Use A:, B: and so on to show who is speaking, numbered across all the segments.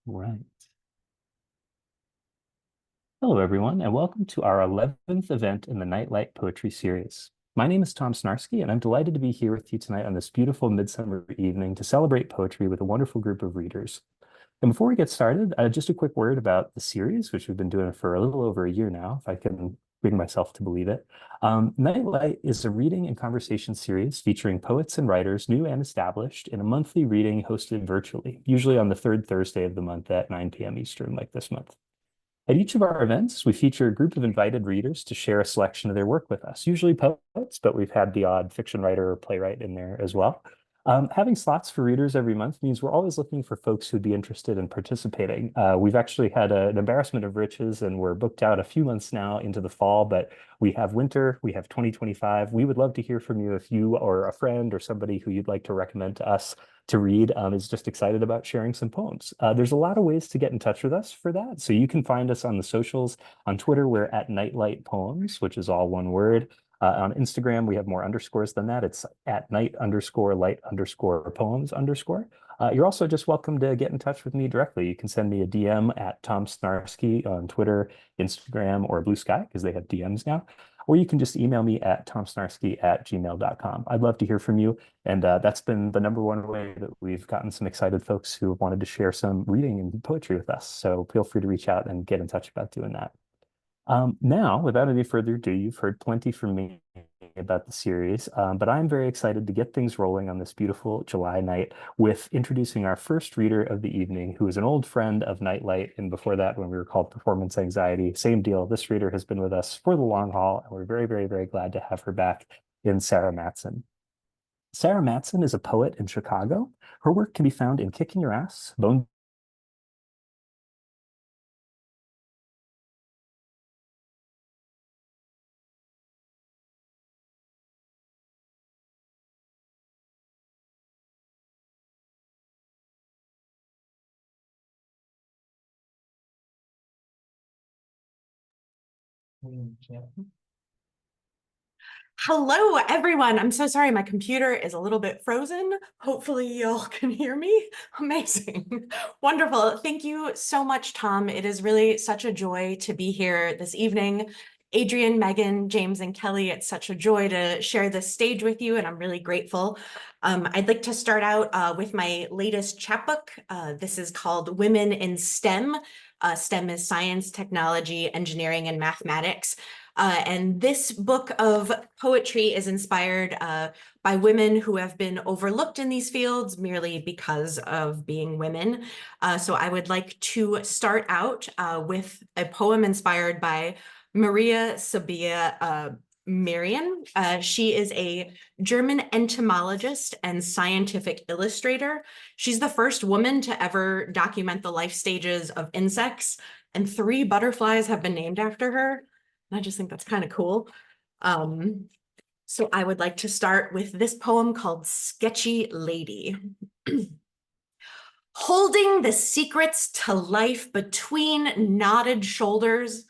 A: Right. Hello, everyone, and welcome to our 11th event in the Nightlight Poetry Series. My name is Tom Snarsky, and I'm delighted to be here with you tonight on this beautiful midsummer evening to celebrate poetry with a wonderful group of readers. And before we get started, just a quick word about the series, which we've been doing for a little over a year now, if I can bring myself to believe it. Nightlight is a reading and conversation series featuring poets and writers, new and established, in a monthly reading hosted virtually, usually on the third Thursday of the month at 9 p.m. Eastern, like this month. At each of our events, we feature a group of invited readers to share a selection of their work with us, usually poets, but we've had the odd fiction writer or playwright in there as well. Having slots for readers every month means we're always looking for folks who'd be interested in participating. We've actually had an embarrassment of riches, and we're booked out a few months now into the fall, but we have winter, we have 2025. We would love to hear from you if you or a friend or somebody who you'd like to recommend to us to read is just excited about sharing some poems. There's a lot of ways to get in touch with us for that. So you can find us on the socials. On Twitter, we're at Nightlight Poems, which is all one word. On Instagram, we have more underscores than that. It's at night_light_poems_. You're also just welcome to get in touch with me directly. You can send me a DM at Tom Snarsky on Twitter, Instagram, or Blue Sky, because they have DMs now. Or you can just email me at tomsnarsky@gmail.com. I'd love to hear from you. And that's been the number one way that we've gotten some excited folks who have wanted to share some reading and poetry with us. So feel free to reach out and get in touch about doing that. Now, without any further ado, you've heard plenty from me about the series, but I'm very excited to get things rolling on this beautiful July night with introducing our first reader of the evening, who is an old friend of Nightlight, and before that, when we were called Performance Anxiety, same deal. This reader has been with us for the long haul, and we're very, very, very glad to have her back in Sara Matson. Sara Matson is a poet in Chicago. Her work can be found in Kicking Your Ass, Bone.
B: Hello, everyone. I'm so sorry. My computer is a little bit frozen. Hopefully, y'all can hear me. Amazing. Wonderful. Thank you so much, Tom. It is really such a joy to be here this evening. Adrian, Megan, James, and Kelly, it's such a joy to share this stage with you, and I'm really grateful. I'd like to start out with my latest chapbook. This is called Women in STEM. STEM is science, technology, engineering, and mathematics. And this book of poetry is inspired by women who have been overlooked in these fields merely because of being women. So I would like to start out with a poem inspired by Maria Sabia Marian. She is a German entomologist and scientific illustrator. She's the first woman to ever document the life stages of insects, and 3 butterflies have been named after her. I just think that's kind of cool. So I would like to start with this poem called Sketchy Lady. Holding the secrets to life between knotted shoulders,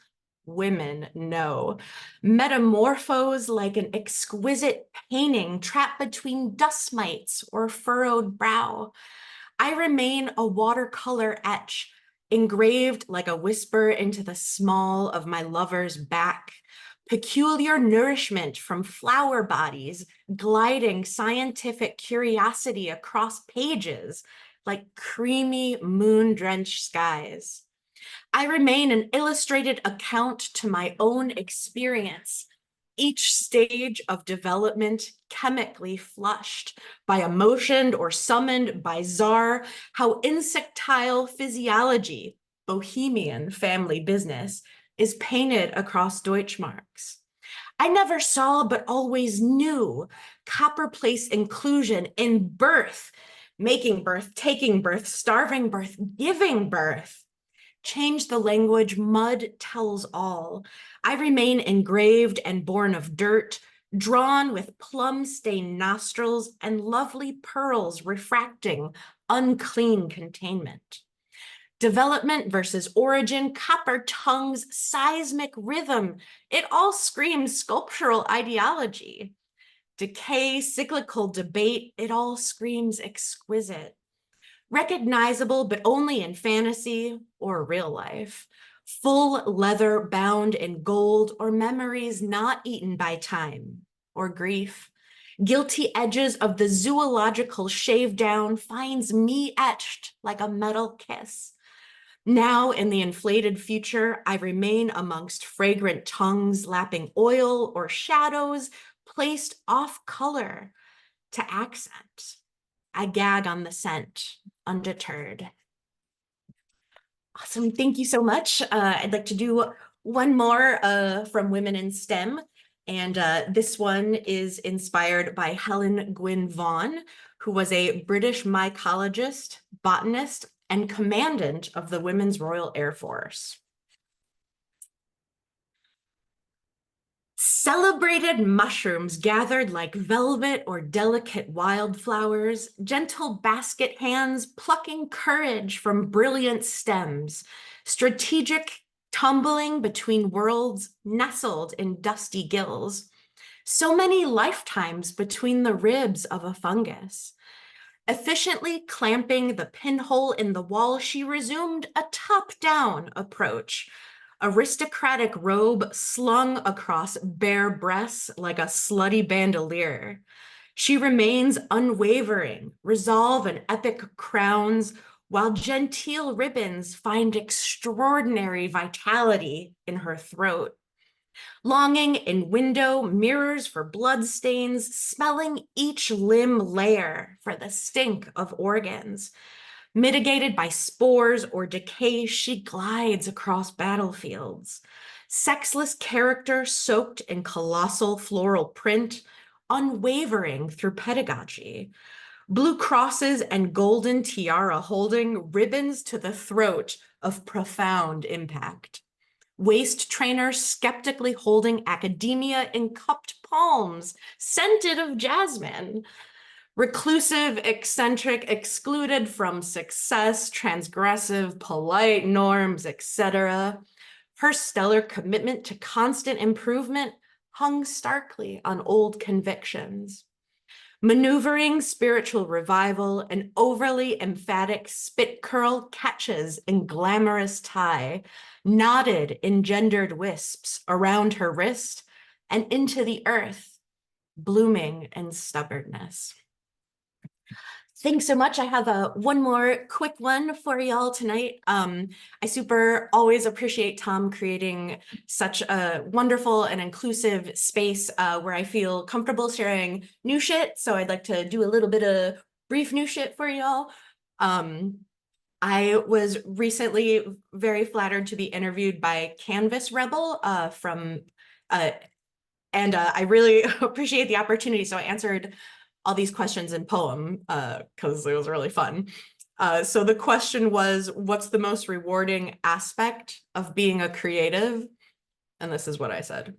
B: women know. Metamorphose like an exquisite painting trapped between dust mites or furrowed brow. I remain a watercolor etch, engraved like a whisper into the small of my lover's back. Peculiar nourishment from flower bodies, gliding scientific curiosity across pages like creamy moon-drenched skies. I remain an illustrated account to my own experience, each stage of development chemically flushed by emotion or summoned by czar, how insectile physiology, bohemian family business, is painted across Deutschmarks. I never saw but always knew copperplace inclusion in birth, making birth, taking birth, starving birth, giving birth. Change the language, mud tells all. I remain engraved and born of dirt, drawn with plum-stained nostrils and lovely pearls refracting unclean containment. Development versus origin, copper tongues, seismic rhythm, it all screams sculptural ideology. Decay, cyclical debate, it all screams exquisite. recognizable but only in fantasy or real life, full leather bound in gold, or memories not eaten by time or grief. Guilty edges of the zoological shave down finds me etched like a metal kiss. Now, in the inflated future, I remain amongst fragrant tongues lapping oil or shadows placed off color to accent. I gag on the scent, undeterred. Awesome. Thank you so much. I'd like to do one more from Women in STEM. And this one is inspired by Helen Gwynne Vaughan, who was a British mycologist, botanist, and commandant of the Women's Royal Air Force. Celebrated mushrooms gathered like velvet or delicate wildflowers, gentle basket hands plucking courage from brilliant stems, strategic tumbling between worlds nestled in dusty gills. So many lifetimes between the ribs of a fungus. Efficiently clamping the pinhole in the wall, she resumed a top-down approach, aristocratic robe slung across bare breasts like a slutty bandolier. She remains unwavering, resolve and epic crowns, while genteel ribbons find extraordinary vitality in her throat. Longing in window mirrors for bloodstains, smelling each limb layer for the stink of organs. Mitigated by spores or decay, she glides across battlefields. Sexless character soaked in colossal floral print, unwavering through pedagogy. Blue crosses and golden tiara holding ribbons to the throat of profound impact. Waist trainers skeptically holding academia in cupped palms, scented of jasmine. Reclusive, eccentric, excluded from success, transgressive, polite norms, etc. Her stellar commitment to constant improvement hung starkly on old convictions. Maneuvering spiritual revival, an overly emphatic spit curl catches in glamorous tie, knotted engendered wisps around her wrist and into the earth, blooming in stubbornness. Thanks so much. I have one more quick one for y'all tonight. I super always appreciate Tom creating such a wonderful and inclusive space where I feel comfortable sharing new shit. So I'd like to do a little bit of brief new shit for y'all. I was recently very flattered to be interviewed by Canvas Rebel and I really appreciate the opportunity. So I answered all these questions in poem because it was really fun. So the question was, what's the most rewarding aspect of being a creative? And this is what I said.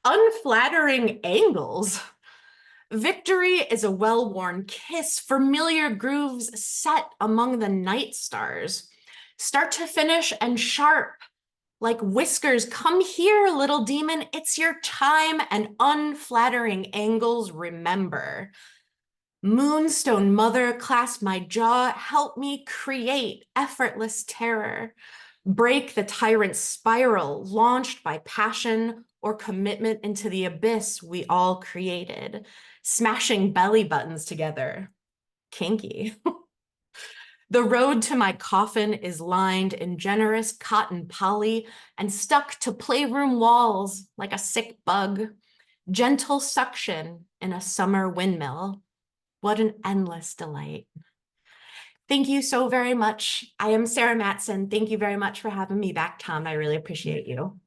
B: Unflattering angles. Victory is a well-worn kiss, familiar grooves set among the night stars. Start to finish and sharp, like whiskers. Come here, little demon, it's your time, and unflattering angles, remember. Moonstone mother, clasp my jaw, help me create effortless terror. Break the tyrant's spiral, launched by passion or commitment into the abyss we all created. Smashing belly buttons together. Kinky. The road to my coffin is lined in generous cotton poly and stuck to playroom walls like a sick bug. Gentle suction in a summer windmill. What an endless delight. Thank you so very much. I am Sara Matson. Thank you very much for having me back, Tom. I really appreciate you.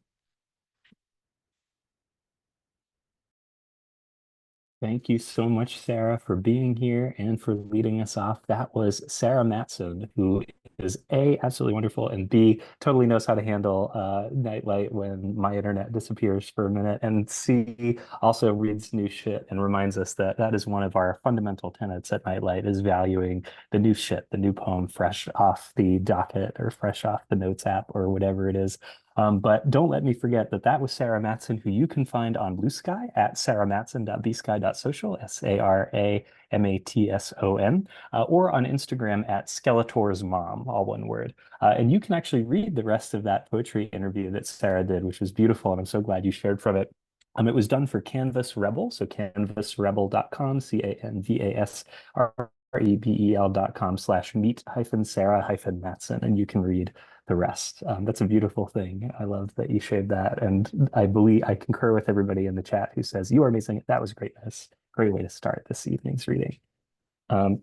A: Thank you so much, Sara, for being here and for leading us off. That was Sara Matson, who is A, absolutely wonderful, and B, totally knows how to handle Nightlight when my internet disappears for a minute, and C, also reads new shit and reminds us that that is one of our fundamental tenets at Nightlight, is valuing the new shit, the new poem fresh off the docket or fresh off the notes app or whatever it is. But don't let me forget that that was Sara Matson, who you can find on Blue Sky at saramatson.bsky.social, SARAMATSON, or on Instagram at Skeletor's Mom, all one word. And you can actually read the rest of that poetry interview that Sara did, which was beautiful, and I'm so glad you shared from it. It was done for Canvas Rebel, so canvasrebel.com, canvasrebel.com/meet-Sara-Matson, and you can read the rest. That's a beautiful thing. I love that you shared that. And I concur with everybody in the chat who says, you are amazing. That was great. That's a great way to start this evening's reading.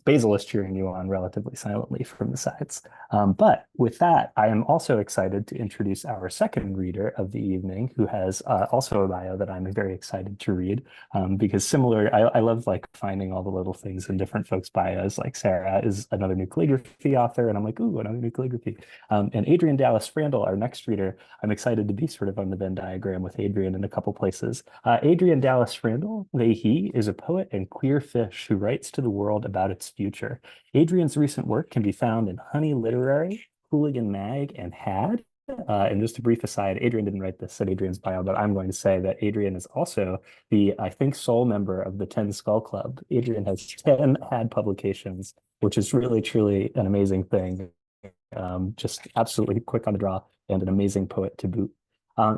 A: Basil is cheering you on relatively silently from the sides. But with that, I am also excited to introduce our second reader of the evening, who has also a bio that I'm very excited to read. Because I love like finding all the little things in different folks' bios. Like Sara is another new calligraphy author, and I'm like, ooh, another new calligraphy. And Adrian Dallas Frandle, our next reader, I'm excited to be sort of on the Venn diagram with Adrian in a couple places. Adrian Dallas Frandle, he is a poet and queer fish who writes to the world about its future. Adrian's recent work can be found in Honey Literary, Hooligan Mag, and Had. And just a brief aside, Adrian didn't write this in Adrian's bio, but I'm going to say that Adrian is also the, I think, sole member of the 10 Skull Club. Adrian has 10 Had publications, which is really, truly an amazing thing. Just absolutely quick on the draw and an amazing poet to boot.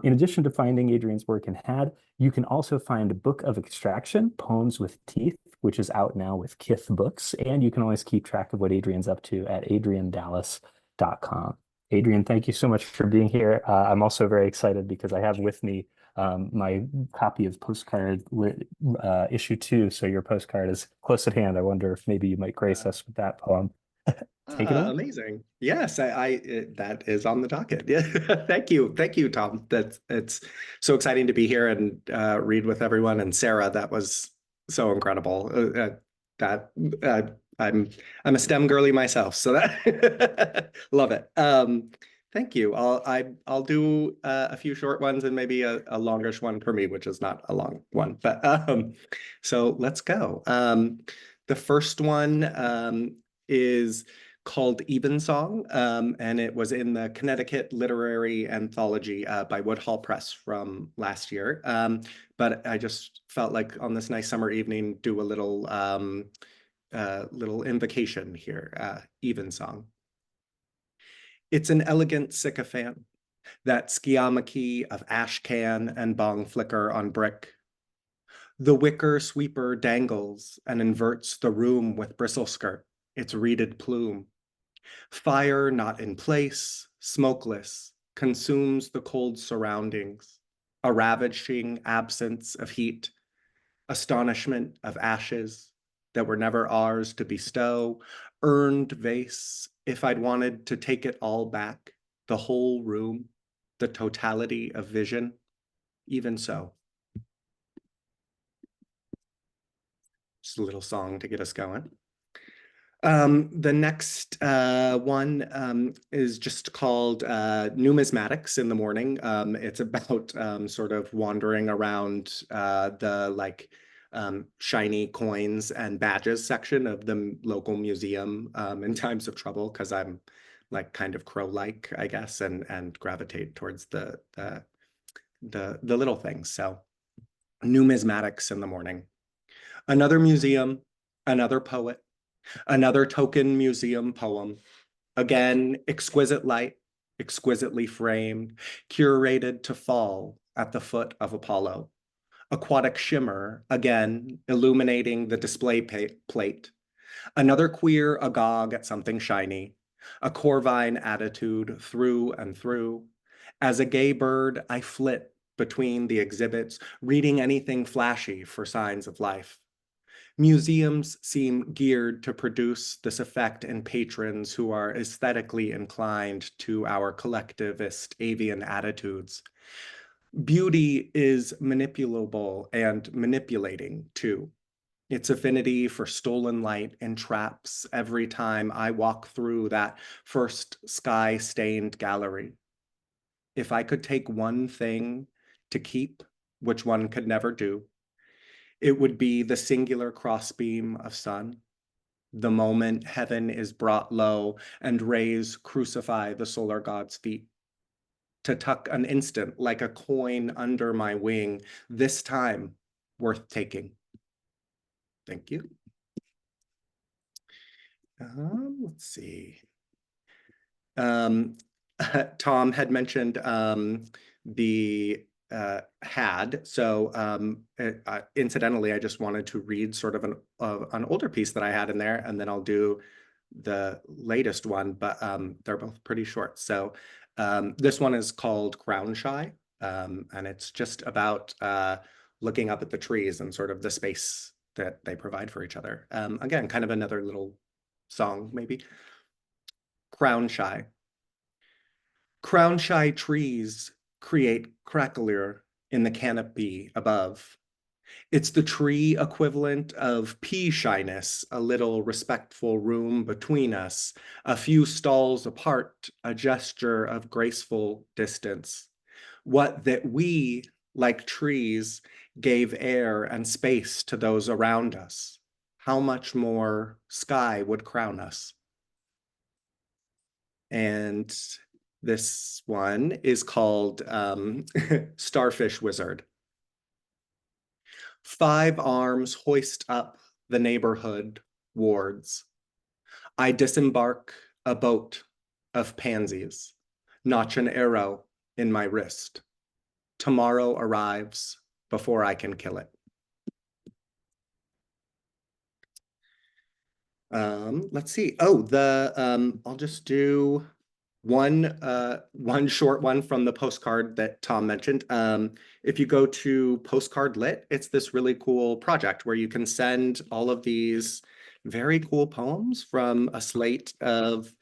A: In addition to finding Adrian's work in Had, you can also find Book of Extraction, Poems with Teeth, which is out now with Kith Books. And you can always keep track of what Adrian's up to at adriandallas.com. Adrian, thank you so much for being here. I'm also very excited because I have with me my copy of postcard issue 2. So your postcard is close at hand. I wonder if maybe you might grace us with that poem. Take it away.
C: Amazing. Yes, that is on the docket. Yeah, thank you, Tom. It's so exciting to be here and read with everyone. And Sara, that was so incredible. That I'm a STEM girly myself, so that love it. Thank you. I'll do a few short ones and maybe a longish one for me, which is not a long one. But so let's go. The first one is called Evensong, and it was in the Connecticut Literary Anthology by Woodhall Press from last year. But I just felt like on this nice summer evening, do a little invocation here, Evensong. It's an elegant sycophant, that skiamaki of ash can and bong flicker on brick. The wicker sweeper dangles and inverts the room with bristle skirt, its reeded plume. Fire not in place, smokeless, consumes the cold surroundings, a ravaging absence of heat, astonishment of ashes that were never ours to bestow, earned vase, if I'd wanted to take it all back, the whole room, the totality of vision, even so. Just a little song to get us going. The next one is just called Numismatics in the Morning. It's about sort of wandering around the shiny coins and badges section of the local museum in times of trouble, because I'm like kind of crow-like, I guess, and gravitate towards the little things. So Numismatics in the Morning. Another museum, another poet, another token museum poem. Again, exquisite light, exquisitely framed, curated to fall at the foot of Apollo. Aquatic shimmer, again, illuminating the display plate. Another queer agog at something shiny. A corvine attitude through and through. As a gay bird, I flit between the exhibits, reading anything flashy for signs of life. Museums seem geared to produce this effect in patrons who are aesthetically inclined to our collectivist avian attitudes. Beauty is manipulable and manipulating too. Its affinity for stolen light entraps every time I walk through that first sky-stained gallery. If I could take one thing to keep, which one could never do, it would be the singular crossbeam of sun, the moment heaven is brought low and rays crucify the solar god's feet. to tuck an instant like a coin under my wing, this time worth taking. Thank you. Let's see. Tom had mentioned the had. So incidentally, I just wanted to read sort of an older piece that I had in there, and then I'll do the latest one, but they're both pretty short. So this one is called Crown Shy, and it's just about looking up at the trees and sort of the space that they provide for each other. Again, kind of another little song, maybe. Crown Shy. Crown shy trees create crackler in the canopy above. It's the tree equivalent of pea shyness, a little respectful room between us, a few stalls apart, a gesture of graceful distance. What that we, like trees, gave air and space to those around us. How much more sky would crown us? And this one is called Starfish Wizard. 5 arms hoist up the neighborhood wards. I disembark a boat of pansies, notch an arrow in my wrist. Tomorrow arrives before I can kill it. Let's see. Oh, I'll just do one short one from the postcard that Tom mentioned. If you go to Postcard Lit, it's this really cool project where you can send all of these very cool poems from a slate of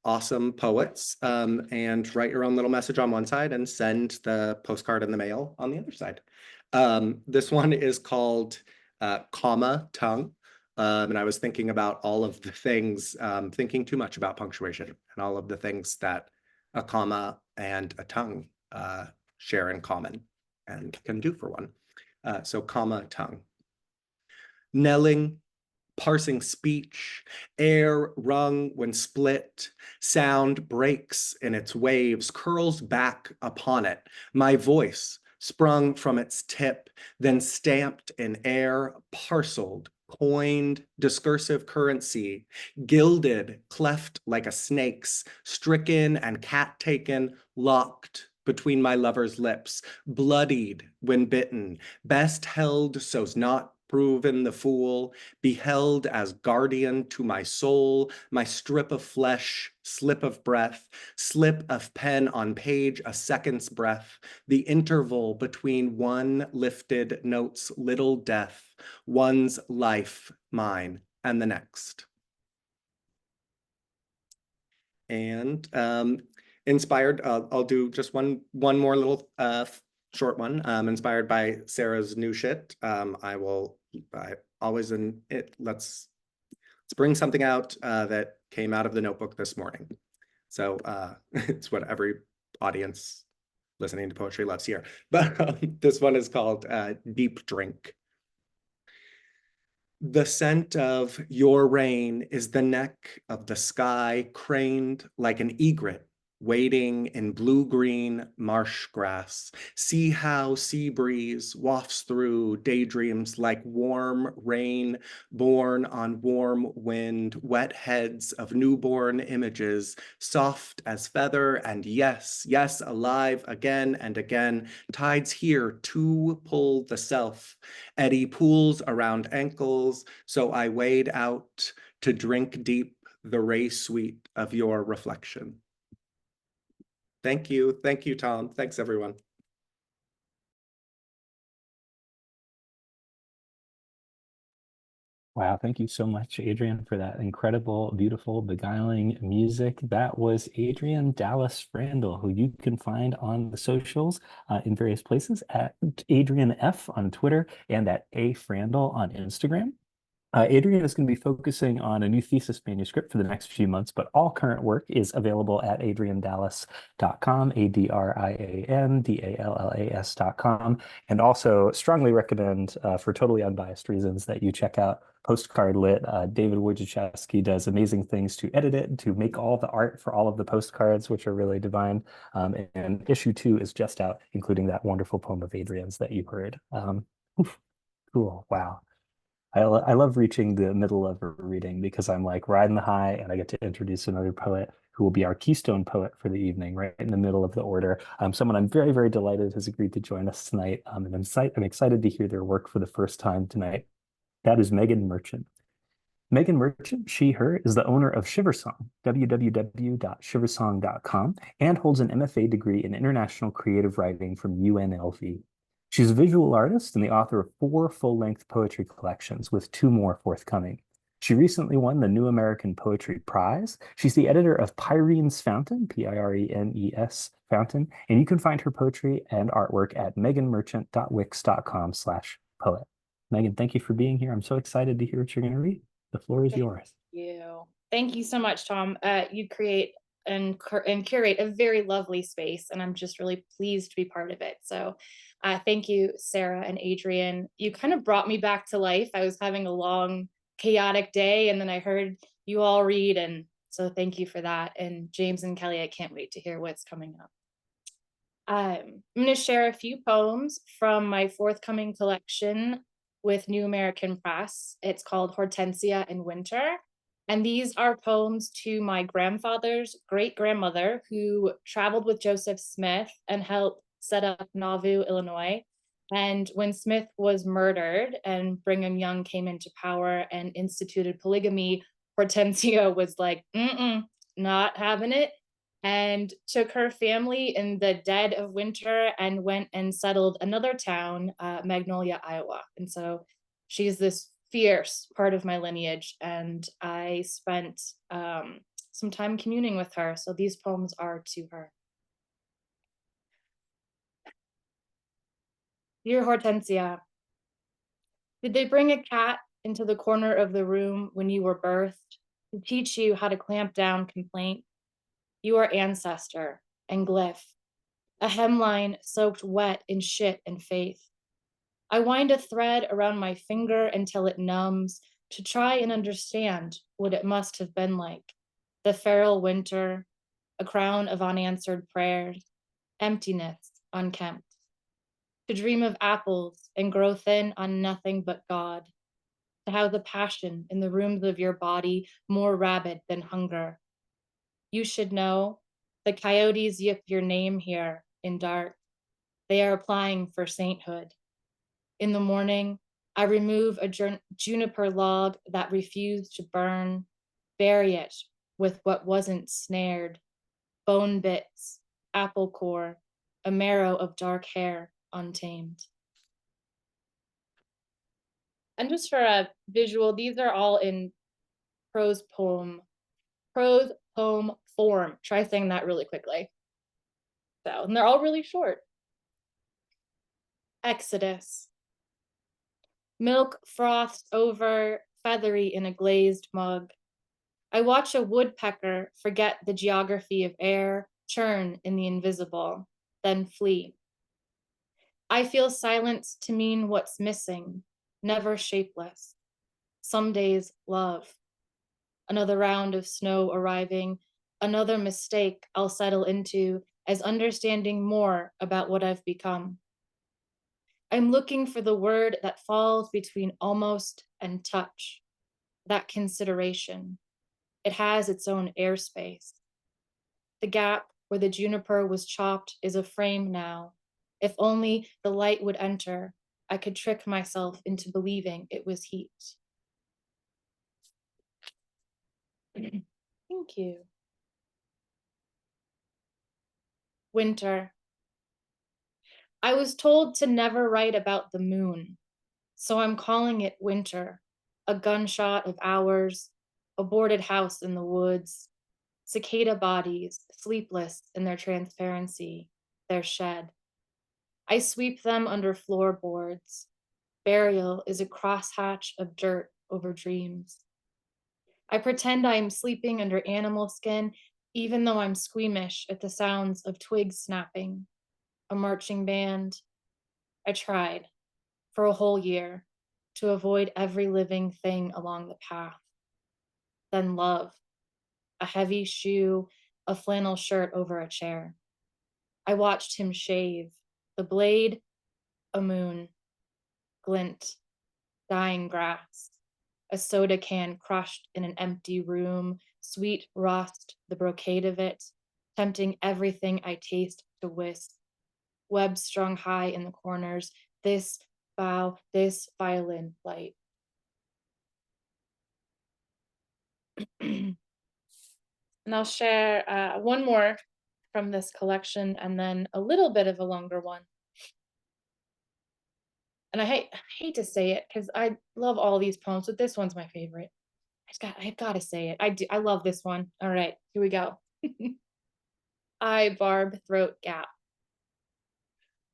C: awesome poets, and write your own little message on one side and send the postcard in the mail on the other side. This one is called Comma Tongue. And I was thinking about all of the things, thinking too much about punctuation and all of the things that a comma and a tongue share in common and can do for one. So comma, tongue. Knelling, parsing speech, air rung when split, sound breaks in its waves, curls back upon it. My voice sprung from its tip, then stamped in air, parceled, coined discursive currency, gilded, cleft like a snake's, stricken and cat-taken, locked between my lover's lips, bloodied when bitten, best held so's not proven the fool, beheld as guardian to my soul, my strip of flesh, slip of breath, slip of pen on page, a second's breath, the interval between one lifted note's little death, one's life, mine, and the next. And inspired, I'll do just one more little short one, inspired by Sarah's new shit. I always in it, let's bring something out that came out of the notebook this morning. So it's what every audience listening to poetry loves here. But this one is called Deep Drink. The scent of your rain is the neck of the sky craned like an egret wading in blue-green marsh grass. See how sea breeze wafts through daydreams like warm rain born on warm wind, wet heads of newborn images, soft as feather and yes, yes, alive again and again. Tides here to pull the self. Eddy pools around ankles, so I wade out to drink deep the ray sweet of your reflection. Thank you. Thank you, Tom. Thanks, everyone.
A: Wow, thank you so much, Adrian, for that incredible, beautiful, beguiling music. That was Adrian Dallas Frandle, who you can find on the socials in various places at Adrian F on Twitter and at A Frandle on Instagram. Adrian is going to be focusing on a new thesis manuscript for the next few months, but all current work is available at adriandallas.com, ADRIANDALLAS.com, and also strongly recommend, for totally unbiased reasons, that you check out Postcard Lit. David Wojciechowski does amazing things to edit it, to make all the art for all of the postcards, which are really divine. And issue 2 is just out, including that wonderful poem of Adrian's that you heard. Oof, cool. Wow. I love reaching the middle of a reading because I'm like riding the high and I get to introduce another poet who will be our keystone poet for the evening, right in the middle of the order. Someone I'm very, very delighted has agreed to join us tonight. And I'm excited to hear their work for the first time tonight. That is Megan Merchant. Megan Merchant, she, her, is the owner of Shiversong, www.shiversong.com, and holds an MFA degree in International Creative Writing from UNLV. She's a visual artist and the author of 4 full-length poetry collections, with 2 more forthcoming. She recently won the New American Poetry Prize. She's the editor of Pyrene's Fountain, Pirenes Fountain, and you can find her poetry and artwork at meganmerchant.wix.com/poet. Megan, thank you for being here. I'm so excited to hear what you're going to read. The floor is yours.
D: Thank you so much, Tom. You create and curate a very lovely space, and I'm just really pleased to be part of it. So thank you, Sarah and Adrian. You kind of brought me back to life. I was having a long, chaotic day, and then I heard you all read, and so thank you for that. And James and Kelly, I can't wait to hear what's coming up. I'm going to share a few poems from my forthcoming collection with New American Press. It's called Hortensia in Winter. And these are poems to my grandfather's great-grandmother, who traveled with Joseph Smith and helped set up Nauvoo, Illinois. And when Smith was murdered and Brigham Young came into power and instituted polygamy, Hortensia was like, not having it, and took her family in the dead of winter and went and settled another town, Magnolia, Iowa. And so she's this fierce part of my lineage, and I spent some time communing with her. So these poems are to her. Dear Hortensia, did they bring a cat into the corner of the room when you were birthed to teach you how to clamp down complaint? You are ancestor and glyph, a hemline soaked wet in shit and faith. I wind a thread around my finger until it numbs to try and understand what it must have been like. The feral winter, a crown of unanswered prayers, emptiness unkempt. To dream of apples and grow thin on nothing but God. To have the passion in the rooms of your body more rabid than hunger. You should know, the coyotes yip your name here in dark. They are applying for sainthood. In the morning, I remove a juniper log that refused to burn, bury it with what wasn't snared, bone bits, apple core, a marrow of dark hair untamed. And just for a visual, these are all in prose poem form. Try saying that really quickly. So, and they're all really short. Exodus. Milk froths over, feathery in a glazed mug. I watch a woodpecker forget the geography of air, churn in the invisible, then flee. I feel silence to mean what's missing, never shapeless. Some days, love. Another round of snow arriving, another mistake I'll settle into as understanding more about what I've become. I'm looking for the word that falls between almost and touch, that consideration. It has its own airspace. The gap where the juniper was chopped is a frame now. If only the light would enter, I could trick myself into believing it was heat. Thank you. Winter. I was told to never write about the moon, so I'm calling it winter. A gunshot of hours, a boarded house in the woods, cicada bodies, sleepless in their transparency, their shed. I sweep them under floorboards. Burial is a crosshatch of dirt over dreams. I pretend I am sleeping under animal skin, even though I'm squeamish at the sounds of twigs snapping. A marching band. I tried for a whole year. to avoid every living thing along the path. Then love, a heavy shoe, a flannel shirt over a chair. I watched him shave, the blade, a moon, glint, dying grass, a soda can crushed in an empty room, sweet rust, the brocade of it, tempting everything I taste to wisp. Webs strung high in the corners, this bow, this violin light. And I'll share one more from this collection and then a little bit of a longer one. And I hate to say it because I love all these poems, but this one's my favorite. I've got to say it. I love this one. All right, here we go. I barb throat gap.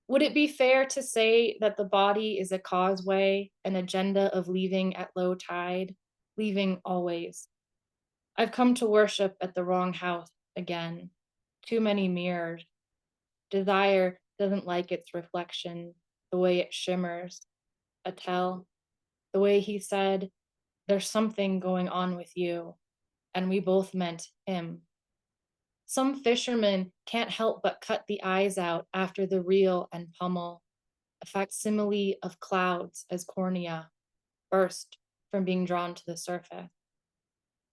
D: Would it be fair to say that the body is a causeway, an agenda of leaving at low tide, leaving always? I've come to worship at the wrong house again. Too many mirrors. Desire doesn't like its reflection, the way it shimmers. A tell, the way he said, there's something going on with you, and we both meant him. Some fishermen can't help but cut the eyes out after the reel and pummel, a facsimile of clouds as cornea, burst from being drawn to the surface.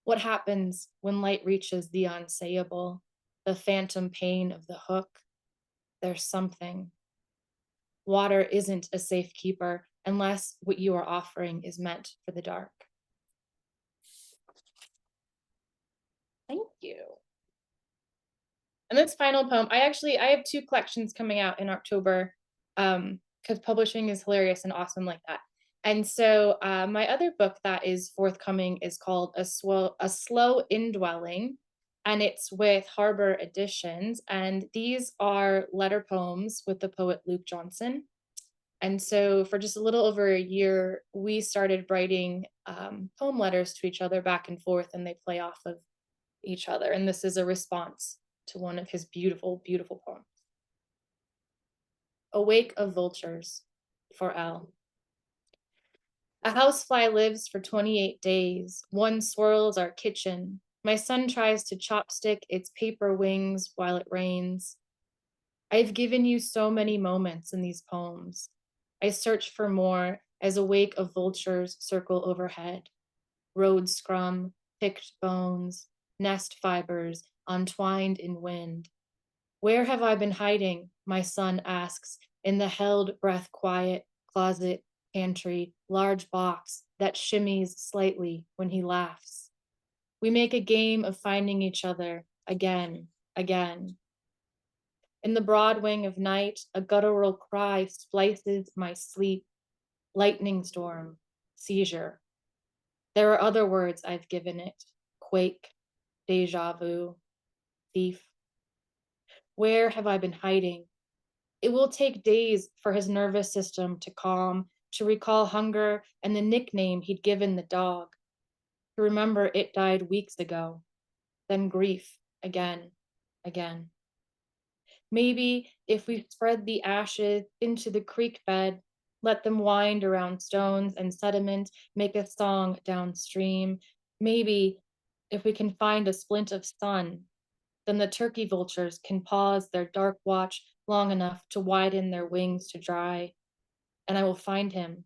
D: What happens when light reaches the unsayable, the phantom pain of the hook? There's something. Water isn't a safekeeper unless what you are offering is meant for the dark. Thank you. And this final poem, I have 2 collections coming out in October because publishing is hilarious and awesome like that. And so my other book that is forthcoming is called A Slow Indwelling, and it's with Harbor Editions. And these are letter poems with the poet Luke Johnson. And so for just a little over a year, we started writing poem letters to each other back and forth, and they play off of each other. And this is a response to one of his beautiful, beautiful poems. A Wake of Vultures, for L. A housefly lives for 28 days. One swirls our kitchen. My son tries to chopstick its paper wings while it rains. I've given you so many moments in these poems. I search for more as a wake of vultures circle overhead. Road scrum, picked bones, nest fibers untwined in wind. Where have I been hiding? My son asks, in the held breath quiet, closet, pantry, large box that shimmies slightly when he laughs. We make a game of finding each other again, again. In the broad wing of night, a guttural cry splices my sleep. Lightning storm, seizure. There are other words I've given it. Quake, deja vu, thief. Where have I been hiding? It will take days for his nervous system to calm, to recall hunger and the nickname he'd given the dog, to remember it died weeks ago, then grief again, again. Maybe if we spread the ashes into the creek bed, let them wind around stones and sediment, make a song downstream. Maybe if we can find a splint of sun, then the turkey vultures can pause their dark watch long enough to widen their wings to dry. And I will find him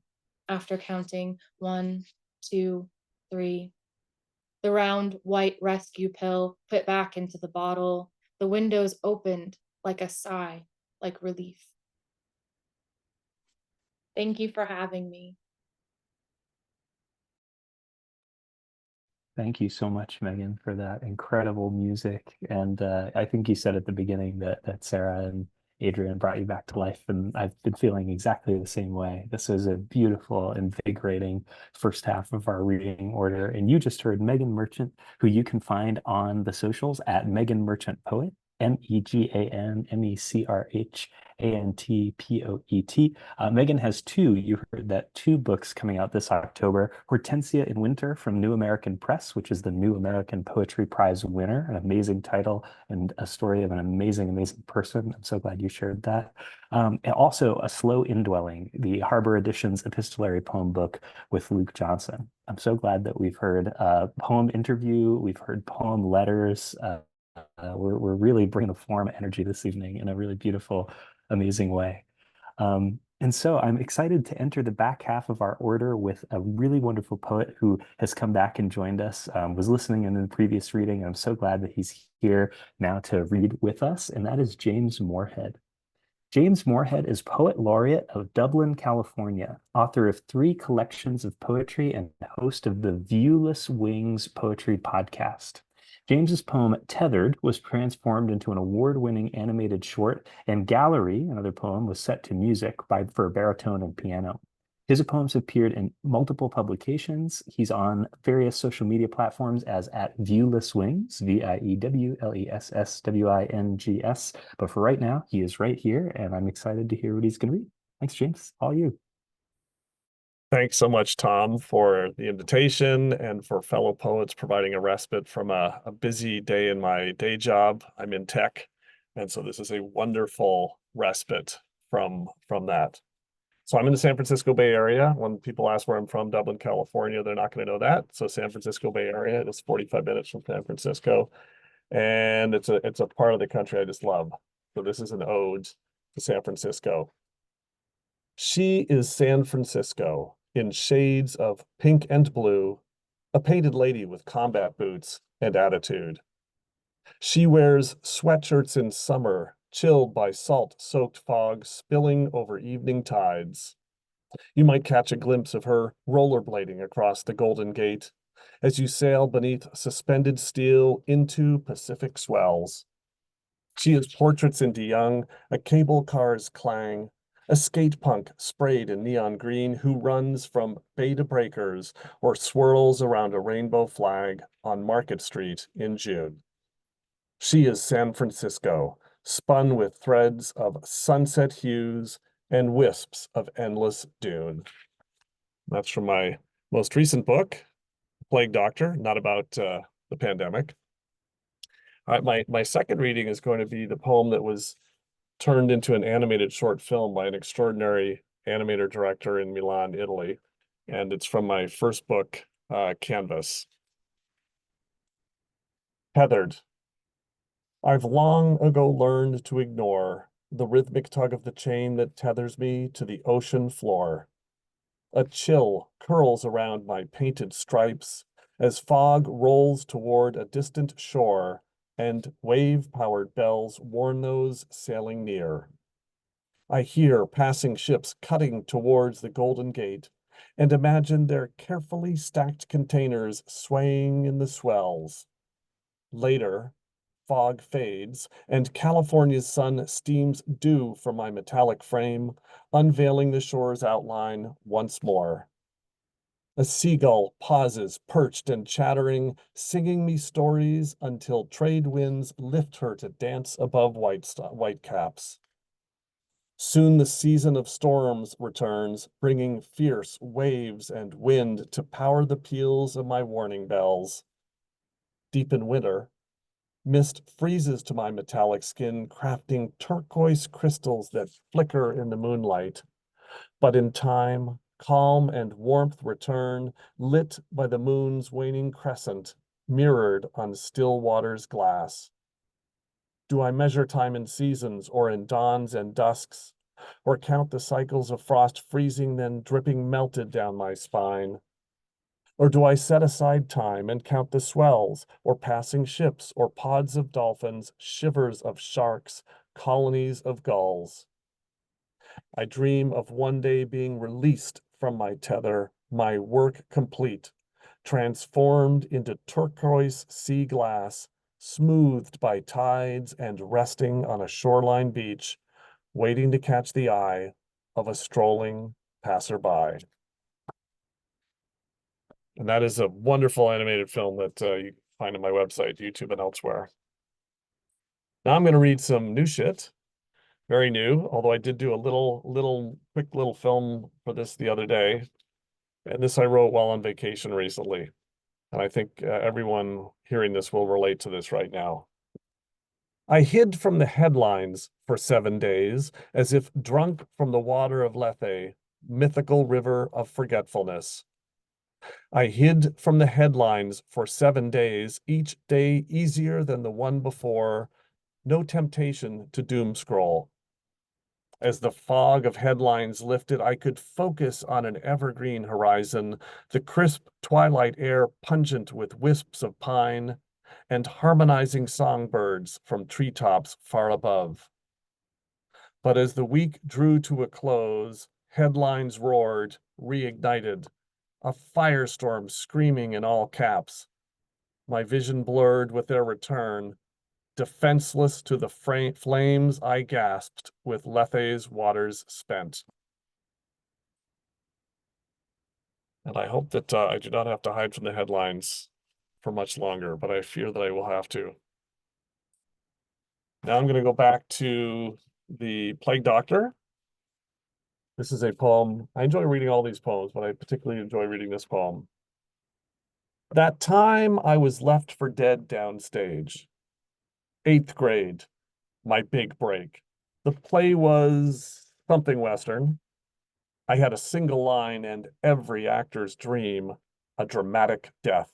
D: after counting 1, 2, 3. The round white rescue pill put back into the bottle, the windows opened like a sigh, like relief. Thank you for having me.
A: Thank you so much, Megan, for that incredible music. And I think you said at the beginning that Sara and Adrian brought you back to life, and I've been feeling exactly the same way. This is a beautiful, invigorating first half of our reading order. And you just heard Megan Merchant, who you can find on the socials at Megan Merchant Poet. Meganmecrantpoet. Megan has two, you heard that, two books coming out this October. Hortensia in Winter from New American Press, which is the New American Poetry Prize winner, an amazing title and a story of an amazing, amazing person. I'm so glad you shared that. And also A Slow Indwelling, the Harbor Editions epistolary poem book with Luke Johnson. I'm so glad that we've heard poem interview, we've heard poem letters. We're really bringing the forum energy this evening in a really beautiful, amazing way. And so I'm excited to enter the back half of our order with a really wonderful poet who has come back and joined us, was listening in the previous reading, and I'm so glad that he's here now to read with us, and that is James Morehead. James Morehead is Poet Laureate of Dublin, California, author of 3 collections of poetry, and host of the Viewless Wings Poetry Podcast. James's poem Tethered was transformed into an award-winning animated short, and Gallery, another poem, was set to music for baritone and piano. His poems have appeared in multiple publications. He's on various social media platforms as at Viewless Wings, Viewlesswings. But for right now, he is right here, and I'm excited to hear what he's going to read. Thanks, James. All you.
E: Thanks so much, Tom, for the invitation and for fellow poets providing a respite from a busy day in my day job. I'm in tech, and so this is a wonderful respite from that. So I'm in the San Francisco Bay Area. When people ask where I'm from, Dublin, California, they're not going to know that. So San Francisco Bay Area, it's 45 minutes from San Francisco. And it's a part of the country I just love. So this is an ode to San Francisco. She is San Francisco in shades of pink and blue, a painted lady with combat boots and attitude. She wears sweatshirts in summer, chilled by salt-soaked fog spilling over evening tides. You might catch a glimpse of her rollerblading across the Golden Gate as you sail beneath suspended steel into Pacific swells. She is portraits in De Young, a cable car's clang, a skate punk sprayed in neon green who runs from bay to breakers or swirls around a rainbow flag on Market Street in June. She is San Francisco, spun with threads of sunset hues and wisps of endless dune. That's from my most recent book, Plague Doctor, not about the pandemic. All right, my second reading is going to be the poem that was turned into an animated short film by an extraordinary animator director in Milan, Italy. And it's from my first book, Canvas. Tethered. I've long ago learned to ignore the rhythmic tug of the chain that tethers me to the ocean floor. A chill curls around my painted stripes as fog rolls toward a distant shore and wave-powered bells warn those sailing near. I hear passing ships cutting towards the Golden Gate and imagine their carefully stacked containers swaying in the swells. Later, fog fades, and California's sun steams dew from my metallic frame, unveiling the shore's outline once more. A seagull pauses, perched and chattering, singing me stories until trade winds lift her to dance above whitecaps. Soon the season of storms returns, bringing fierce waves and wind to power the peals of my warning bells. Deep in winter, mist freezes to my metallic skin, crafting turquoise crystals that flicker in the moonlight. But in time, calm and warmth return, lit by the moon's waning crescent, mirrored on still water's glass. Do I measure time in seasons or in dawns and dusks, or count the cycles of frost freezing then dripping melted down my spine? Or do I set aside time and count the swells, or passing ships, or pods of dolphins, shivers of sharks, colonies of gulls? I dream of one day being released from my tether, my work complete, transformed into turquoise sea glass, smoothed by tides and resting on a shoreline beach, waiting to catch the eye of a strolling passerby. And that is a wonderful animated film that you can find on my website, YouTube, and elsewhere. Now I'm going to read some new shit, very new, although I did do a quick little film for this the other day. And this I wrote while on vacation recently. And I think everyone hearing this will relate to this right now. I hid from the headlines for 7 days, as if drunk from the water of Lethe, mythical river of forgetfulness. I hid from the headlines for 7 days, each day easier than the one before, no temptation to doom scroll. As the fog of headlines lifted, I could focus on an evergreen horizon, the crisp twilight air pungent with wisps of pine, and harmonizing songbirds from treetops far above. But as the week drew to a close, headlines roared, reignited, a firestorm screaming in all caps. My vision blurred with their return. Defenseless to the flames, I gasped with Lethe's waters spent. And I hope that I do not have to hide from the headlines for much longer, but I fear that I will have to. Now I'm going to go back to the Plague Doctor. This is a poem. I enjoy reading all these poems, but I particularly enjoy reading this poem. That time I was left for dead downstage. 8th grade, my big break. The play was something Western. I had a single line and every actor's dream, a dramatic death.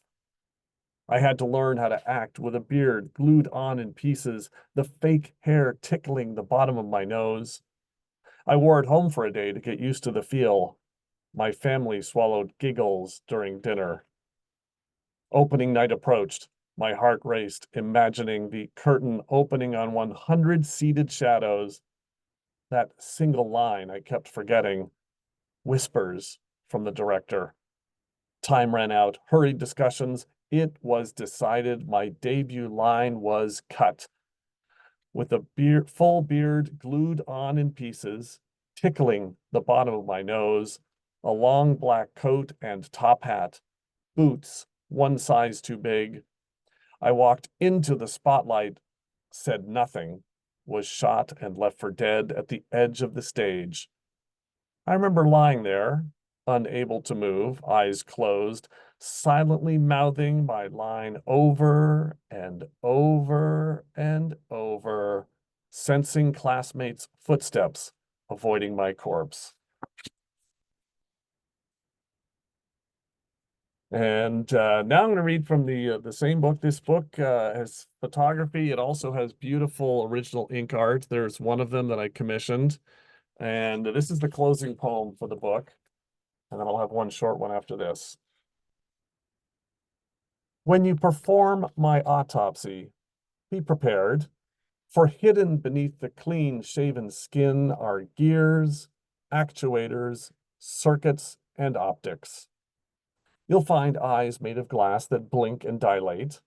E: I had to learn how to act with a beard glued on in pieces, the fake hair tickling the bottom of my nose. I wore it home for a day to get used to the feel. My family swallowed giggles during dinner. Opening night approached. My heart raced, imagining the curtain opening on 100 seated shadows. That single line I kept forgetting. Whispers from the director. Time ran out, hurried discussions. It was decided my debut line was cut. With a full beard glued on in pieces, tickling the bottom of my nose, a long black coat and top hat, boots one size too big. I walked into the spotlight, said nothing, was shot and left for dead at the edge of the stage. I remember lying there, unable to move, eyes closed, silently mouthing my line over and over and over, sensing classmates' footsteps, avoiding my corpse. And now I'm going to read from the same book. This book has photography. It also has beautiful original ink art. There's one of them that I commissioned. And this is the closing poem for the book. And then I'll have one short one after this. When you perform my autopsy, be prepared, for hidden beneath the clean-shaven skin are gears, actuators, circuits, and optics. You'll find eyes made of glass that blink and dilate,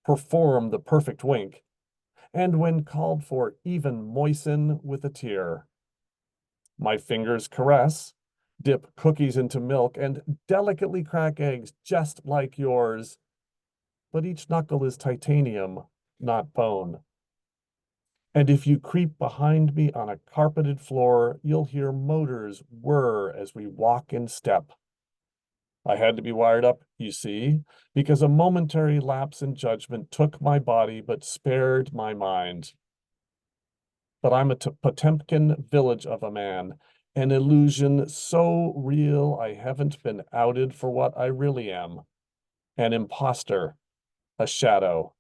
E: perform the perfect wink, and when called for, even moisten with a tear. My fingers caress, dip cookies into milk, and delicately crack eggs just like yours. But each knuckle is titanium, not bone. And if you creep behind me on a carpeted floor, you'll hear motors whir as we walk in step. I had to be wired up, you see, because a momentary lapse in judgment took my body but spared my mind. But I'm a Potemkin village of a man, an illusion so real I haven't been outed for what I really am. An imposter, a shadow,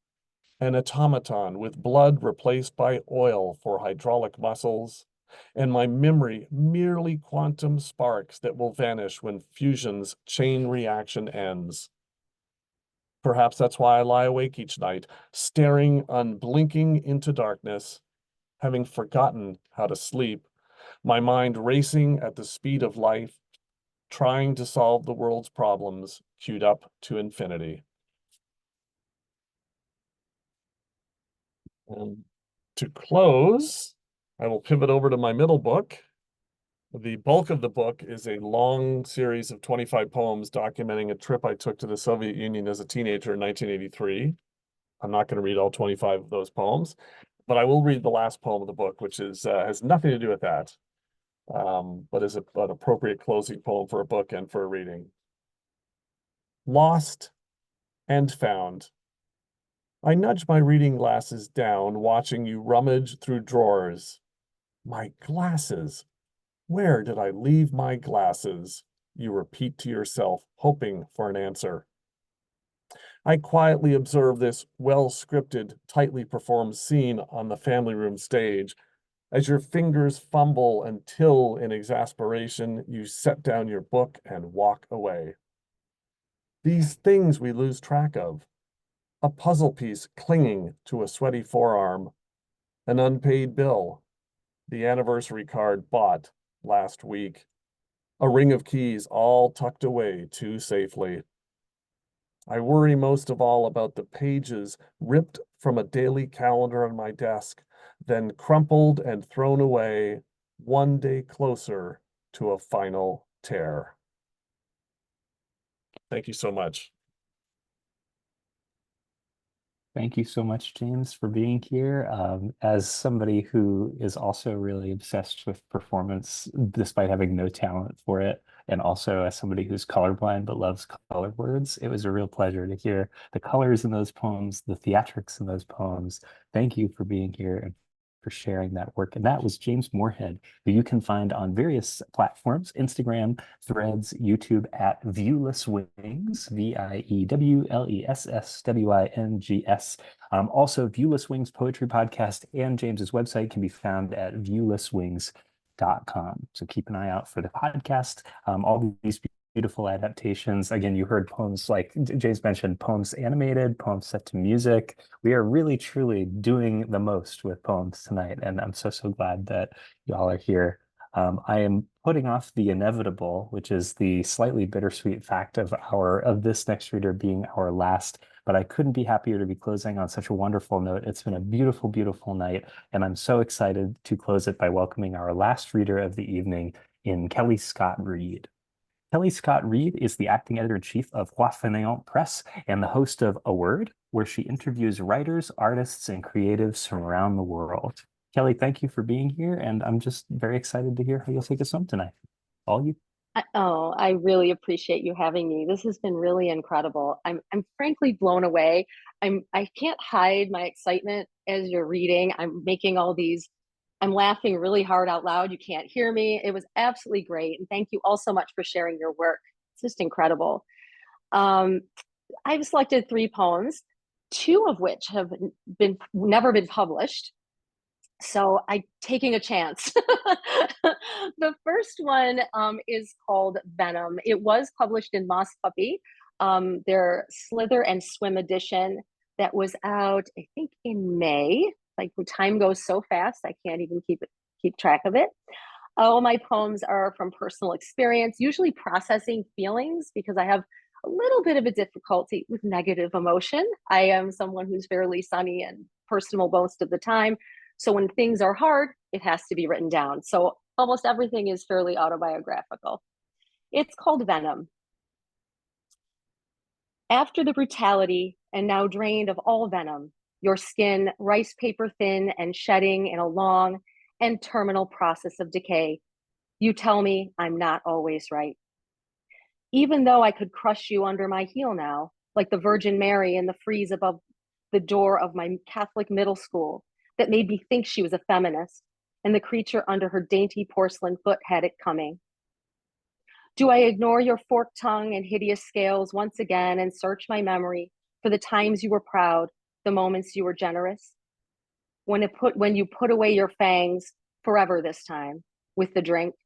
E: an automaton with blood replaced by oil for hydraulic muscles, and my memory merely quantum sparks that will vanish when fusion's chain reaction ends. Perhaps that's why I lie awake each night, staring unblinking into darkness, having forgotten how to sleep, my mind racing at the speed of life, trying to solve the world's problems, queued up to infinity. And to close, I will pivot over to my middle book. The bulk of the book is a long series of 25 poems documenting a trip I took to the Soviet Union as a teenager in 1983. I'm not going to read all 25 of those poems. but I will read the last poem of the book, which is has nothing to do with that, but is an appropriate closing poem for a book and for a reading. Lost and Found. I nudge my reading glasses down, watching you rummage through drawers. My glasses. Where did I leave my glasses? You repeat to yourself, hoping for an answer. I quietly observe this well-scripted, tightly performed scene on the family room stage. As your fingers fumble until, in exasperation, you set down your book and walk away. These things we lose track of. A puzzle piece clinging to a sweaty forearm, an unpaid bill, the anniversary card bought last week, a ring of keys all tucked away too safely. I worry most of all about the pages ripped from a daily calendar on my desk, then crumpled and thrown away, one day closer to a final tear. Thank you so much.
A: Thank you so much, James, for being here. As somebody who is also really obsessed with performance, despite having no talent for it, and also as somebody who's colorblind but loves color words, it was a real pleasure to hear the colors in those poems, the theatrics in those poems. Thank you for being here and for sharing that work. And that was James Morehead, who you can find on various platforms, Instagram, Threads, YouTube at Viewless Wings, Viewlesswings. Also, Viewless Wings Poetry Podcast and James's website can be found at viewlesswings.com. So keep an eye out for the podcast. All these beautiful adaptations. Again, you heard poems like James mentioned, poems animated, poems set to music. We are really, truly doing the most with poems tonight, and I'm so, so glad that y'all are here. I am putting off the inevitable, which is the slightly bittersweet fact of this next reader being our last, but I couldn't be happier to be closing on such a wonderful note. It's been a beautiful, beautiful night, and I'm so excited to close it by welcoming our last reader of the evening in Kellie Scott-Reed. Kellie Scott-Reed is the acting editor-in-chief of Roi Fainéant Press and the host of A Word, where she interviews writers, artists, and creatives from around the world. Kellie, thank you for being here, and I'm just very excited to hear how you'll take us home tonight. All you.
F: Oh, I really appreciate you having me. This has been really incredible. I'm frankly blown away. I can't hide my excitement as you're reading. I'm laughing really hard out loud. You can't hear me. It was absolutely great. And thank you all so much for sharing your work. It's just incredible. I've selected 3 poems, 2 of which have never been published. So I'm taking a chance. The first one is called Venom. It was published in Moss Puppy, their Slither and Swim edition that was out, I think, in May. Like, time goes so fast, I can't even keep track of it. All my poems are from personal experience, usually processing feelings, because I have a little bit of a difficulty with negative emotion. I am someone who's fairly sunny and personal most of the time. So when things are hard, it has to be written down. So almost everything is fairly autobiographical. It's called Venom. After the brutality, and now drained of all venom, your skin rice paper thin and shedding in a long and terminal process of decay, you tell me I'm not always right. Even though I could crush you under my heel now, like the Virgin Mary in the frieze above the door of my Catholic middle school that made me think she was a feminist, and the creature under her dainty porcelain foot had it coming. Do I ignore your forked tongue and hideous scales once again and search my memory for the times you were proud, the moments you were generous? When you put away your fangs, forever this time, with the drink?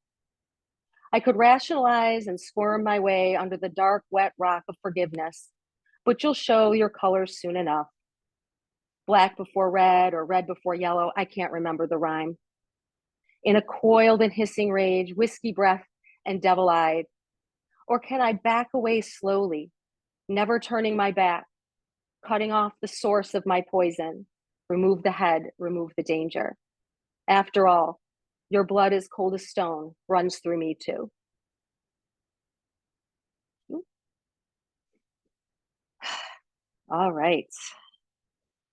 F: I could rationalize and squirm my way under the dark, wet rock of forgiveness, but you'll show your colors soon enough. Black before red or red before yellow, I can't remember the rhyme. In a coiled and hissing rage, whiskey breath and devil-eyed? Or can I back away slowly, never turning my back, cutting off the source of my poison, remove the head, remove the danger? After all, your blood is cold as stone, runs through me too. All right.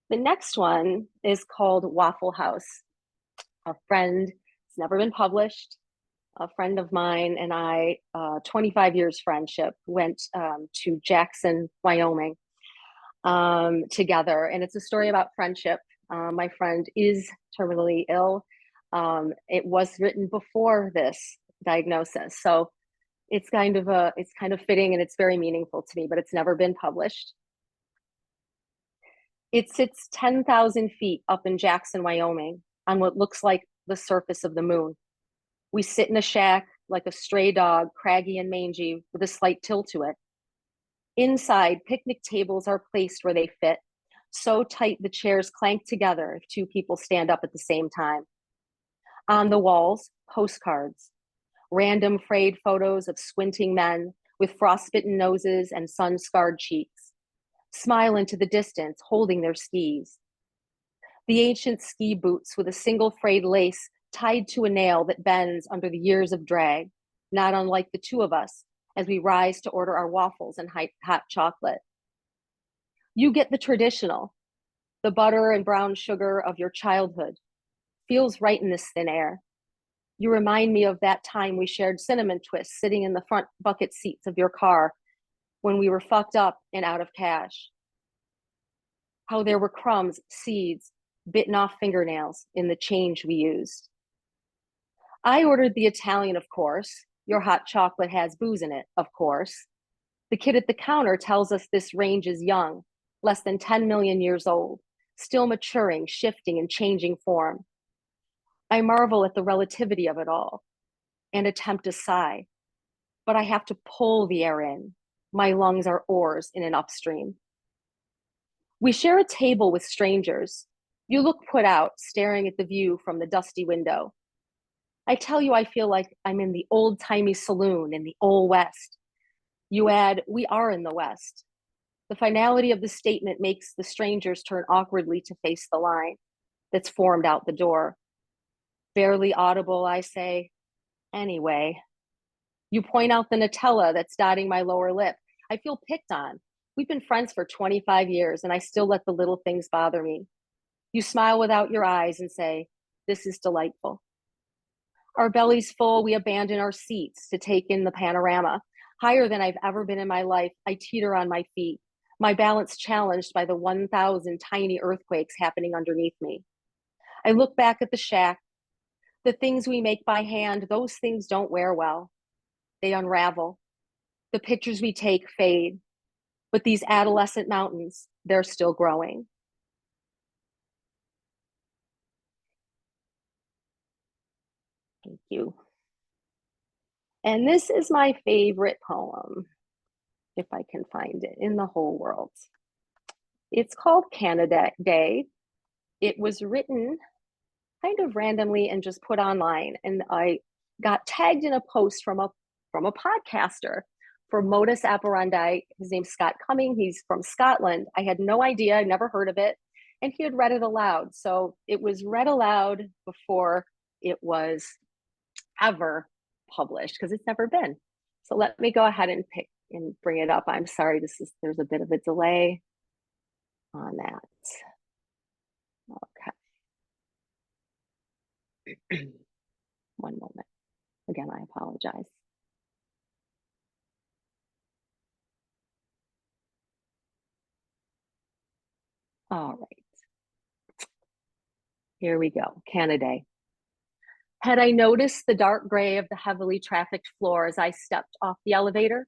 F: The next one is called Waffle House. A friend, it's never been published. A friend of mine and I, 25 years friendship, went to Jackson, Wyoming together. And it's a story about friendship. My friend is terminally ill. It was written before this diagnosis. So it's kind of fitting and it's very meaningful to me, but it's never been published. It sits 10,000 feet up in Jackson, Wyoming, on what looks like the surface of the moon. We sit in a shack like a stray dog, craggy and mangy, with a slight tilt to it. Inside, picnic tables are placed where they fit, so tight the chairs clank together if two people stand up at the same time. On the walls, postcards, random frayed photos of squinting men with frostbitten noses and sun-scarred cheeks, smile into the distance, holding their skis. The ancient ski boots with a single frayed lace tied to a nail that bends under the years of drag, not unlike the two of us as we rise to order our waffles and hot chocolate. You get the traditional, the butter and brown sugar of your childhood. Feels right in this thin air. You remind me of that time we shared cinnamon twists sitting in the front bucket seats of your car when we were fucked up and out of cash. How there were crumbs, seeds, bitten off fingernails in the change we used. I ordered the Italian, of course. Your hot chocolate has booze in it, of course. The kid at the counter tells us this range is young, less than 10 million years old, still maturing, shifting, and changing form. I marvel at the relativity of it all and attempt to sigh, but I have to pull the air in. My lungs are oars in an upstream. We share a table with strangers. You look put out, staring at the view from the dusty window. I tell you I feel like I'm in the old-timey saloon in the Old West. You add, we are in the West. The finality of the statement makes the strangers turn awkwardly to face the line that's formed out the door. Barely audible, I say, anyway. You point out the Nutella that's dotting my lower lip. I feel picked on. We've been friends for 25 years and I still let the little things bother me. You smile without your eyes and say, this is delightful. Our bellies full, we abandon our seats to take in the panorama. Higher than I've ever been in my life, I teeter on my feet, my balance challenged by the 1,000 tiny earthquakes happening underneath me. I look back at the shack. The things we make by hand, those things don't wear well. They unravel. The pictures we take fade. But these adolescent mountains, they're still growing. Thank you. And this is my favorite poem, if I can find it, in the whole world. It's called Canada Day. It was written kind of randomly and just put online. And I got tagged in a post from a podcaster for Modus Operandi. His name's Scott Cumming. He's from Scotland. I had no idea. I'd never heard of it. And he had read it aloud. So it was read aloud before it was ever published because it's never been. So let me go ahead and pick and bring it up. I'm sorry, there's a bit of a delay on that. Okay. One moment. Again, I apologize. All right. Here we go. Canada. Had I noticed the dark gray of the heavily trafficked floor as I stepped off the elevator?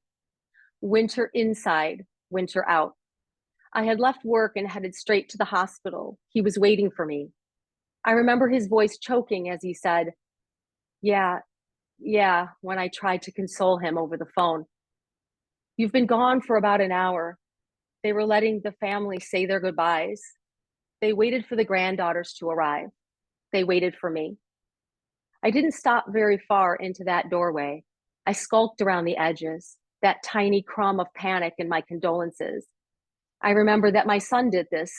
F: Winter inside, winter out. I had left work and headed straight to the hospital. He was waiting for me. I remember his voice choking as he said, yeah, when I tried to console him over the phone. You've been gone for about an hour. They were letting the family say their goodbyes. They waited for the granddaughters to arrive. They waited for me. I didn't stop very far into that doorway. I skulked around the edges, that tiny crumb of panic in my condolences. I remember that my son did this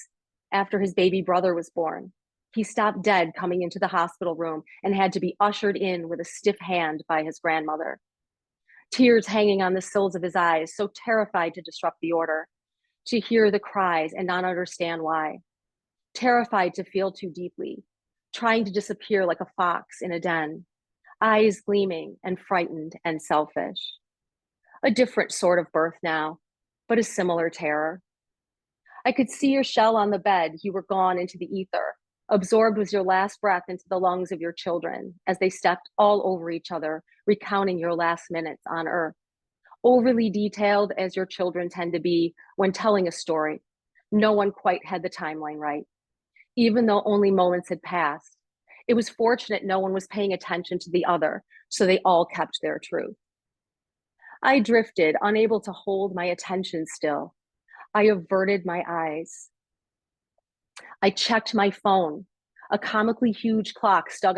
F: after his baby brother was born. He stopped dead coming into the hospital room and had to be ushered in with a stiff hand by his grandmother. Tears hanging on the sills of his eyes, so terrified to disrupt the order, to hear the cries and not understand why. terrified to feel too deeply, trying to disappear like a fox in a den, eyes gleaming and frightened and selfish. A different sort of birth now, but a similar terror. I could see your shell on the bed. You were gone into the ether, absorbed with your last breath into the lungs of your children as they stepped all over each other, recounting your last minutes on Earth. Overly detailed as your children tend to be when telling a story, no one quite had the timeline right. Even though only moments had passed, it was fortunate no one was paying attention to the other, so they all kept their truth. I drifted, unable to hold my attention still. I averted my eyes. I checked my phone. A comically huge clock stuck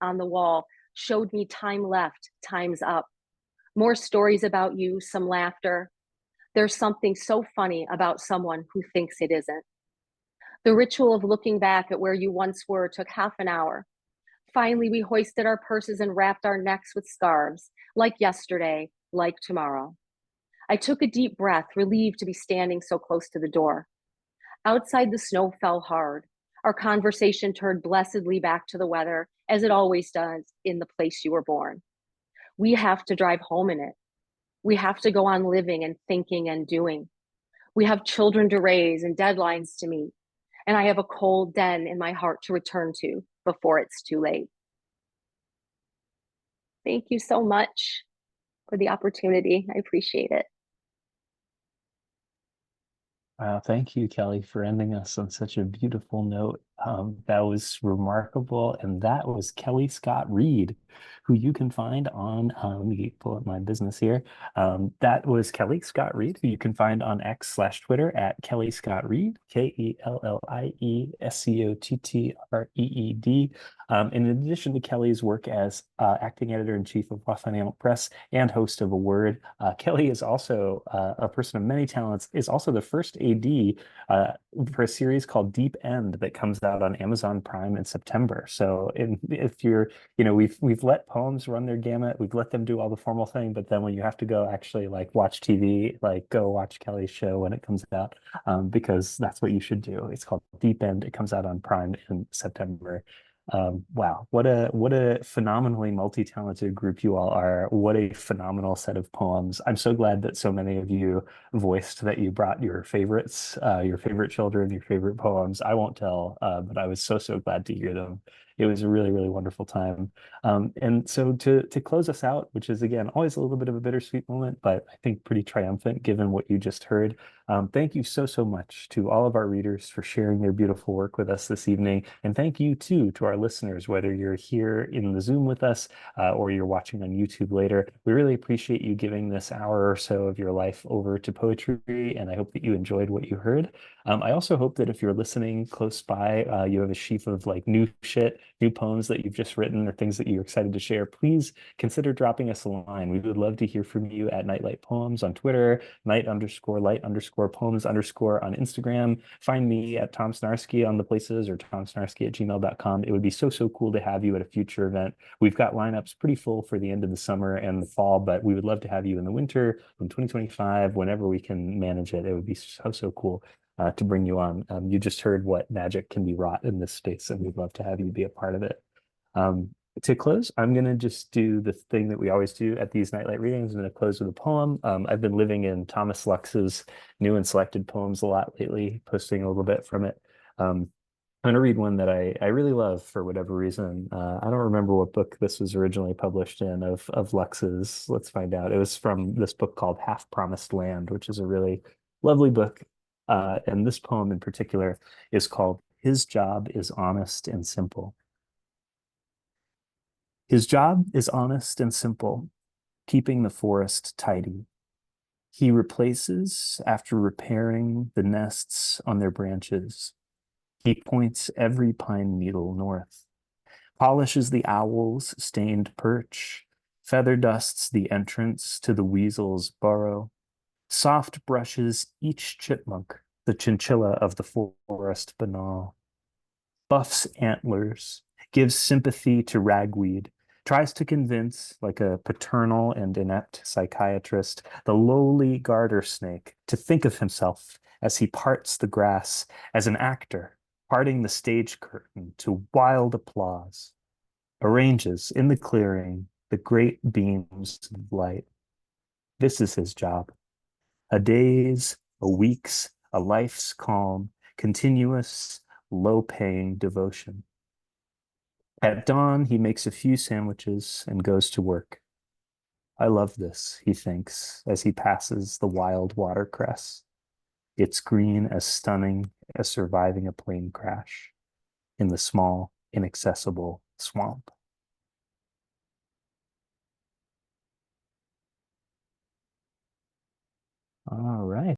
F: on the wall showed me time left, time's up. More stories about you, some laughter. There's something so funny about someone who thinks it isn't. The ritual of looking back at where you once were took half an hour. Finally, we hoisted our purses and wrapped our necks with scarves, like yesterday, like tomorrow. I took a deep breath, relieved to be standing so close to the door. Outside, the snow fell hard. Our conversation turned blessedly back to the weather, as it always does in the place you were born. We have to drive home in it. We have to go on living and thinking and doing. We have children to raise and deadlines to meet. And I have a cold den in my heart to return to before it's too late. Thank you so much for the opportunity. I appreciate it.
A: Thank you, Kellie, for ending us on such a beautiful note. That was remarkable. And that was Kellie Scott-Reed, who you can find on, let me pull up my business here. That was Kellie Scott-Reed, who you can find on X/Twitter at Kellie Scott-Reed, KELLIESCOTTREED. In addition to Kellie's work as acting editor-in-chief of Financial Press and host of A Word, Kellie is also a person of many talents, is also the first AD for a series called Deep End that comes out on Amazon Prime in September. So if you're, we've let poems run their gamut, we've let them do all the formal thing, but then when you have to go actually like watch TV, like go watch Kellie's show when it comes out, because that's what you should do. It's called Deep End. It comes out on Prime in September. Wow, what a phenomenally multi-talented group you all are. What a phenomenal set of poems. I'm so glad that so many of you voiced that you brought your favorites, your favorite children, your favorite poems. I won't tell, but I was so glad to hear them. It was a really wonderful time. And so to close us out, which is again always a little bit of a bittersweet moment, but I think pretty triumphant given what you just heard. Thank you so much to all of our readers for sharing their beautiful work with us this evening. And thank you too to our listeners, whether you're here in the Zoom with us or you're watching on YouTube later. We really appreciate you giving this hour or so of your life over to poetry, and I hope that you enjoyed what you heard. I also hope that if you're listening close by, you have a sheaf of like new poems that you've just written or things that you're excited to share. Please consider dropping us a line. We would love to hear from you at Nightlight Poems on Twitter, night_light_poems_ on Instagram. Find me at Tom Snarsky on the places or tomsnarsky@gmail.com. It would be so cool to have you at a future event. We've got lineups pretty full for the end of the summer and the fall, but we would love to have you in the winter in 2025, whenever we can manage it. It would be so cool to bring you on. You just heard what magic can be wrought in this space, and we'd love to have you be a part of it. To close, I'm going to just do the thing that we always do at these nightlight readings. I'm going to close with a poem. I've been living in Thomas Lux's new and selected poems a lot lately, posting a little bit from it. I'm going to read one that I really love for whatever reason. I don't remember what book this was originally published in of Lux's. Let's find out. It was from this book called Half Promised Land, which is a really lovely book. And this poem in particular is called His Job is Honest and Simple. His job is honest and simple, keeping the forest tidy. He replaces after repairing the nests on their branches. He points every pine needle north, polishes the owl's stained perch, feather dusts the entrance to the weasel's burrow, soft brushes each chipmunk, the chinchilla of the forest banal, buffs antlers, gives sympathy to ragweed, tries to convince, like a paternal and inept psychiatrist, the lowly garter snake to think of himself as he parts the grass as an actor, parting the stage curtain to wild applause, arranges in the clearing the great beams of light. This is his job. A day's, a week's, a life's calm, continuous, low-paying devotion. At dawn, he makes a few sandwiches and goes to work. I love this, he thinks, as he passes the wild watercress. It's green as stunning as surviving a plane crash in the small, inaccessible swamp. All right.